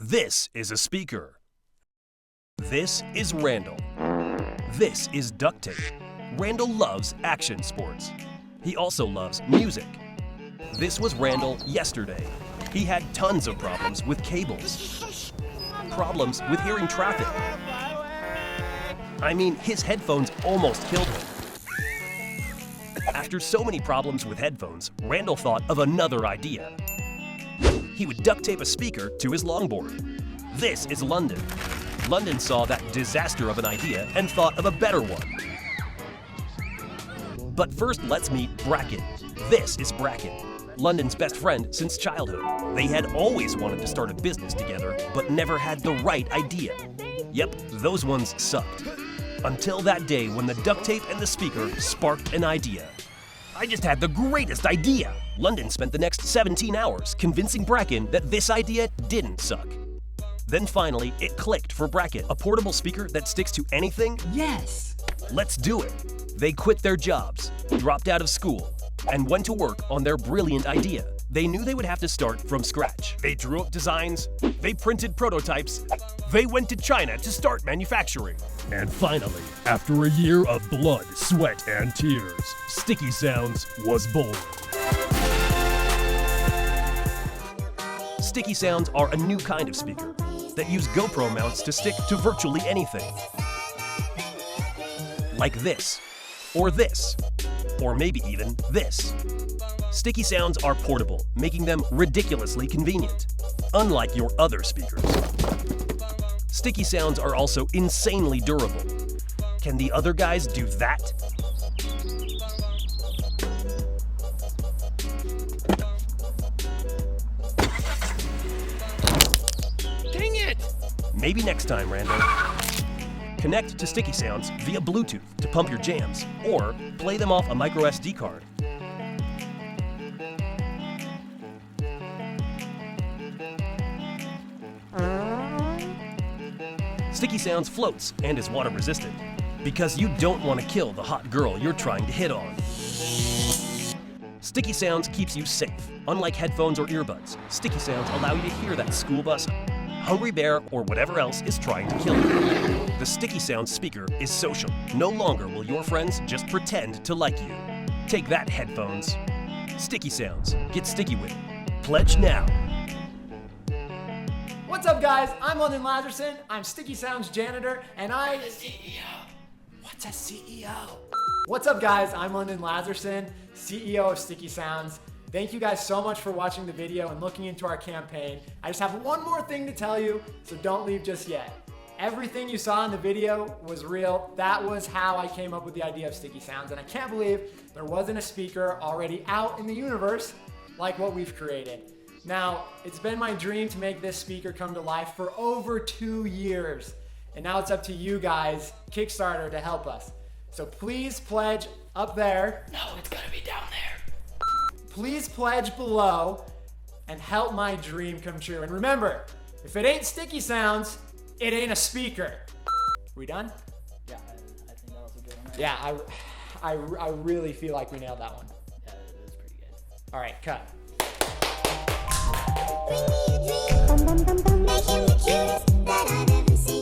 This is a speaker. This is Randall. This is duct tape. Randall loves action sports. He also loves music. This was Randall yesterday. He had tons of problems with cables. Problems with hearing traffic. I mean, his headphones almost killed him. After so many problems with headphones, Randall thought of another idea. He would duct tape a speaker to his longboard. This is London. London saw that disaster of an idea and thought of a better one. But first, let's meet Bracken. This is Bracken, London's best friend since childhood. They had always wanted to start a business together, but never had the right idea. Yep, those ones sucked. Until that day when the duct tape and the speaker sparked an idea. I just had the greatest idea! London spent the next 17 hours convincing Bracken that this idea didn't suck. Then finally, it clicked for Bracken. A portable speaker that sticks to anything? Yes! Let's do it! They quit their jobs, dropped out of school, and went to work on their brilliant idea. They knew they would have to start from scratch. They drew up designs, they printed prototypes, they went to China to start manufacturing. And finally, after a year of blood, sweat, and tears, Sticky Sounds was born. Sticky Sounds are a new kind of speaker that use GoPro mounts to stick to virtually anything. Like this, or maybe even this. Sticky Sounds are portable, making them ridiculously convenient, unlike your other speakers. Sticky Sounds are also insanely durable. Can the other guys do that? Dang it! Maybe next time, Randall. Connect to Sticky Sounds via Bluetooth to pump your jams, or play them off a micro SD card. Sticky Sounds floats and is water resistant, because you don't want to kill the hot girl you're trying to hit on. Sticky Sounds keeps you safe. Unlike headphones or earbuds, Sticky Sounds allow you to hear that school bus, hungry bear, or whatever else is trying to kill you. The Sticky Sounds speaker is social. No longer will your friends just pretend to like you. Take that, headphones. Sticky Sounds. Get sticky with it. Pledge now. What's up, guys? I'm London Lazarson. I'm Sticky Sounds janitor, and I'm a CEO. What's a CEO? What's up, guys? I'm London Lazarson, CEO of Sticky Sounds. Thank you guys so much for watching the video and looking into our campaign. I just have one more thing to tell you, so don't leave just yet. Everything you saw in the video was real. That was how I came up with the idea of Sticky Sounds, and I can't believe there wasn't a speaker already out in the universe like what we've created. Now, it's been my dream to make this speaker come to life for over 2 years, and now it's up to you guys, Kickstarter, to help us. So please pledge up there. No, it's gonna be down there. Please pledge below and help my dream come true. And remember, if it ain't Sticky Sounds, it ain't a speaker. We done? Yeah, I think that was a good one. Right? Yeah, I really feel like we nailed that one. Yeah, it was pretty good. All right, cut. Bring me a dream, make him the cutest that I've ever seen.